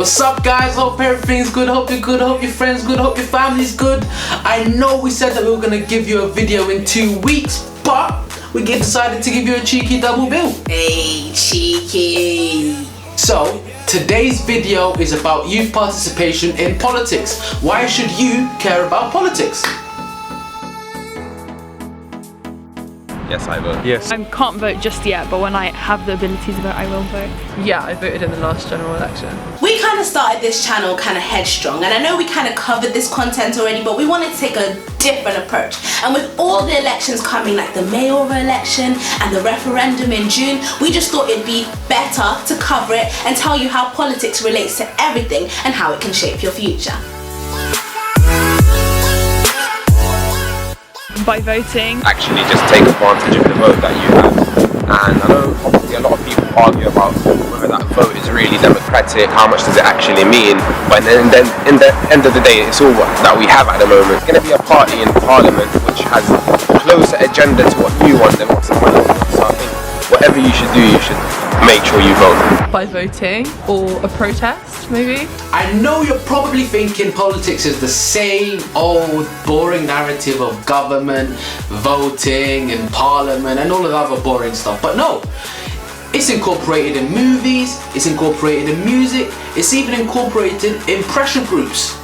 What's up, guys? Hope everything's good, hope you're good, hope your friends good, hope your family's good. I know we said that we were gonna give you a video in 2 weeks, but we decided to give you a cheeky double bill. Hey, cheeky. So, today's video is about youth participation in politics. Why should you care about politics? Yes, I vote. Yes. I can't vote just yet, but when I have the ability to vote, I will vote. Yeah, I voted in the last general election. We kind of started this channel kind of headstrong, and I know we kind of covered this content already, but we wanted to take a different approach. And with all the elections coming, like the mayoral election and the referendum in June, we just thought it'd be better to cover it and tell you how politics relates to everything and how it can shape your future. By voting. Actually just take advantage of the vote that you have. And I know obviously a lot of people argue about whether that vote is really democratic, how much does it actually mean, but then in the end of the day it's all that we have at the moment. It's going to be a party in Parliament which has a closer agenda to what you want than what someone else wants. So I think whatever you should do, you should make sure you vote. By voting or a protest, maybe? I know you're probably thinking politics is the same old boring narrative of government, voting and parliament and all of the other boring stuff, but no. It's incorporated in movies, it's incorporated in music, it's even incorporated in pressure groups.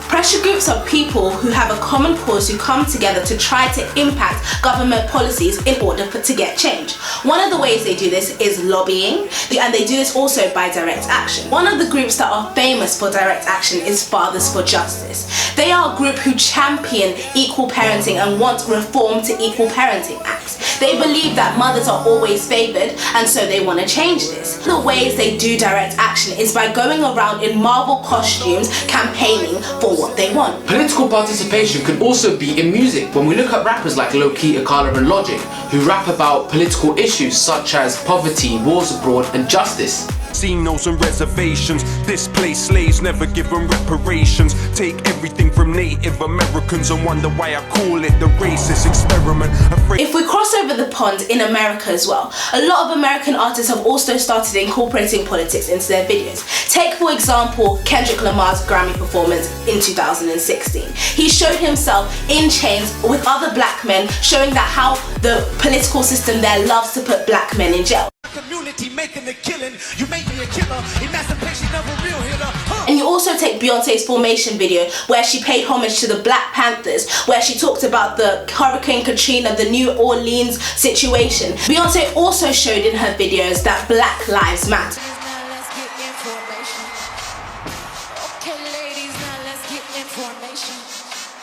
Pressure groups are people who have a common cause who come together to try to impact government policies in order to get change. One of the ways they do this is lobbying, and they do this also by direct action. One of the groups that are famous for direct action is Fathers for Justice. They are a group who champion equal parenting and want reform to equal parenting acts. They believe that mothers are always favoured, and so they want to change this. The ways they do direct action is by going around in Marvel costumes campaigning for what they want. Political participation can also be in music. When we look at rappers like Low-Key, Akala and Logic, who rap about political issues such as poverty, wars abroad and justice. Casinos and reservations, displaced slaves never given reparations. Take everything from Native Americans and wonder why I call it the racist experiment. If we cross over the pond in America as well, a lot of American artists have also started incorporating politics into their videos. Take for example Kendrick Lamar's Grammy performance in 2016. He showed himself in chains with other black men, showing that how the political system there loves to put black men in jail. Community making the killing, you make me a killer, emancipation of a real hitter. And you also take Beyonce's Formation video, where she paid homage to the Black Panthers, where she talked about the Hurricane Katrina, the New Orleans situation. Beyonce also showed in her videos that Black Lives Matter.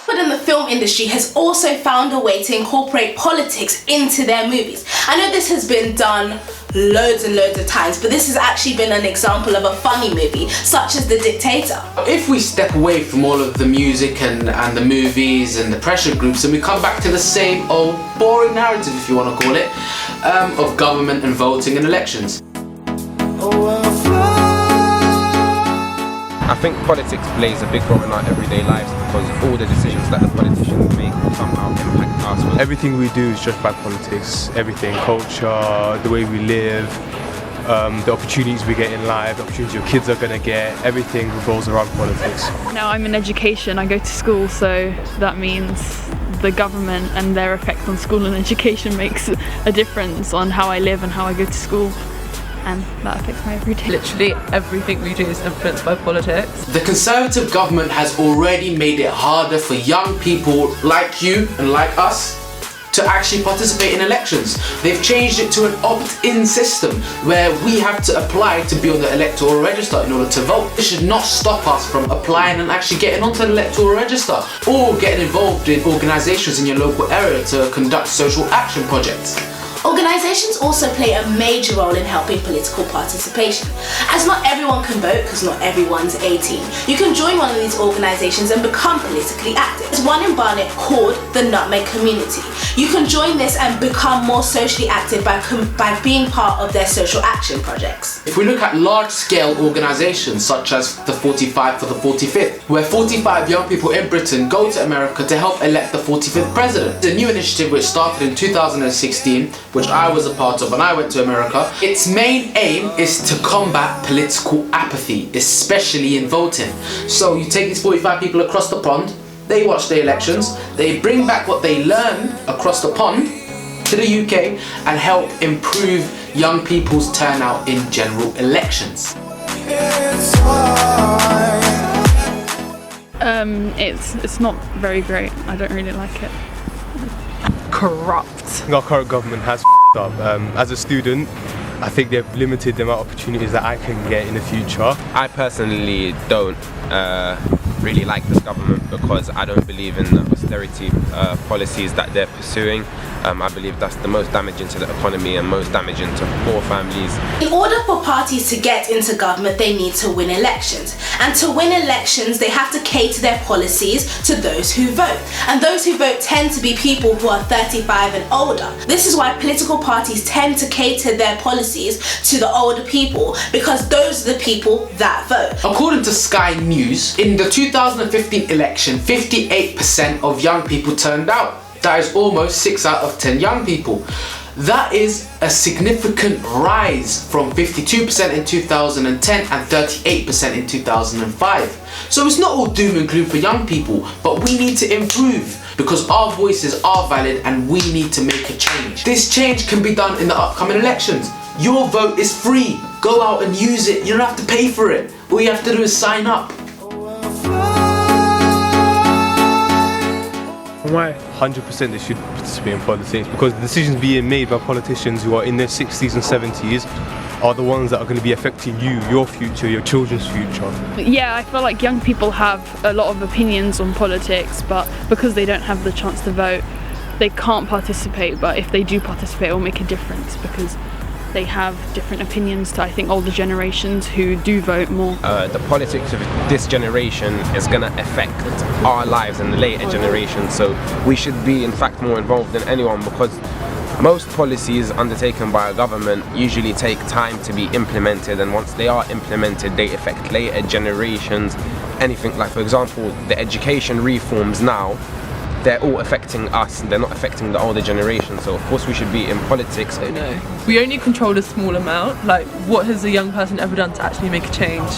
But in the film industry has also found a way to incorporate politics into their movies. I know this has been done loads and loads of times, but this has actually been an example of a funny movie, such as The Dictator. If we step away from all of the music and the movies and the pressure groups, and we come back to the same old boring narrative, if you want to call it, of government and voting and elections. I think politics plays a big role in our everyday lives because all the decisions that the politicians make somehow impact us. Everything we do is just by politics. Everything, culture, the way we live, the opportunities we get in life, the opportunities your kids are going to get, everything revolves around politics. Now I'm in education, I go to school, so that means the government and their effect on school and education makes a difference on how I live and how I go to school. And that affects my everyday. Literally everything we do is influenced by politics. The Conservative government has already made it harder for young people like you and like us to actually participate in elections. They've changed it to an opt-in system where we have to apply to be on the electoral register in order to vote. This should not stop us from applying and actually getting onto the electoral register or getting involved in organisations in your local area to conduct social action projects. Organisations also play a major role in helping political participation. As not everyone can vote because not everyone's 18, you can join one of these organisations and become politically active. There's one in Barnet called the Nutmeg Community. You can join this and become more socially active by being part of their social action projects. If we look at large-scale organisations such as the 45 for the 45th, where 45 young people in Britain go to America to help elect the 45th president. The new initiative which started in 2016 which I was a part of when I went to America, its main aim is to combat political apathy, especially in voting. So you take these 45 people across the pond, they watch the elections, they bring back what they learn across the pond to the UK and help improve young people's turnout in general elections. It's not very great. I don't really like it. Corrupt. Our current government has up. As a student, I think they've limited the amount of opportunities that I can get in the future. I personally don't really like this government because I don't believe in the austerity policies that they're pursuing. I believe that's the most damaging to the economy and most damaging to poor families. In order for parties to get into government, they need to win elections. And to win elections, they have to cater their policies to those who vote. And those who vote tend to be people who are 35 and older. This is why political parties tend to cater their policies to the older people, because those are the people that vote. According to Sky News, in the 2015 election, 58% of young people turned out. That is almost 6 out of 10 young people. That is a significant rise from 52% in 2010 and 38% in 2005. So it's not all doom and gloom for young people, but we need to improve because our voices are valid and we need to make a change. This change can be done in the upcoming elections. Your vote is free. Go out and use it. You don't have to pay for it. All you have to do is sign up. Why? 100% they should participate in politics because the decisions being made by politicians who are in their 60s and 70s are the ones that are going to be affecting you, your future, your children's future. Yeah, I feel like young people have a lot of opinions on politics, but because they don't have the chance to vote, they can't participate. But if they do participate, it will make a difference because they have different opinions to, I think, older generations who do vote more. The politics of this generation is going to affect our lives and the later generations, so we should be in fact more involved than anyone because most policies undertaken by a government usually take time to be implemented, and once they are implemented they affect later generations. Anything like, for example, the education reforms now, they're all affecting us, they're not affecting the older generation, so of course we should be in politics. No, we only control a small amount. Like, what has a young person ever done to actually make a change?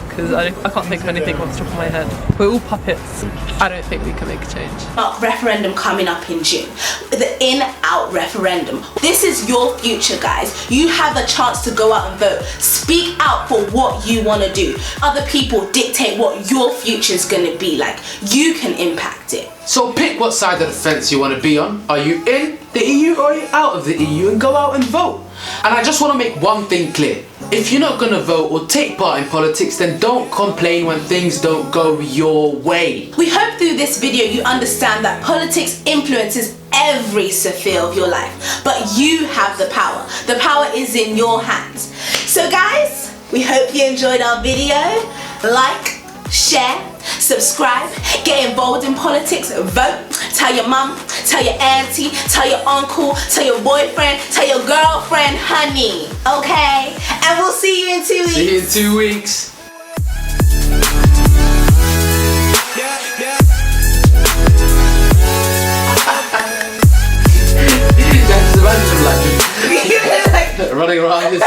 Because I can't think of anything off the top of my head. We're all puppets. I don't think we can make a change. Referendum coming up in June. The in-out referendum. This is your future, guys. You have a chance to go out and vote. Speak out for what you want to do. Other people dictate what your future is going to be like. You can impact it. So pick what side of the fence you want to be on. Are you in the EU or are you out of the EU? And go out and vote. And I just want to make one thing clear. If you're not going to vote or take part in politics, then don't complain when things don't go your way. We hope through this video you understand that politics influences every sphere of your life, but you have the power. The power is in your hands. So guys, we hope you enjoyed our video. Like, share, subscribe, get involved in politics, vote, tell your mum, tell your auntie, tell your uncle, tell your boyfriend, tell your girlfriend, honey, okay? And we'll see you in 2 weeks. See you in 2 weeks. That's the random like running around this.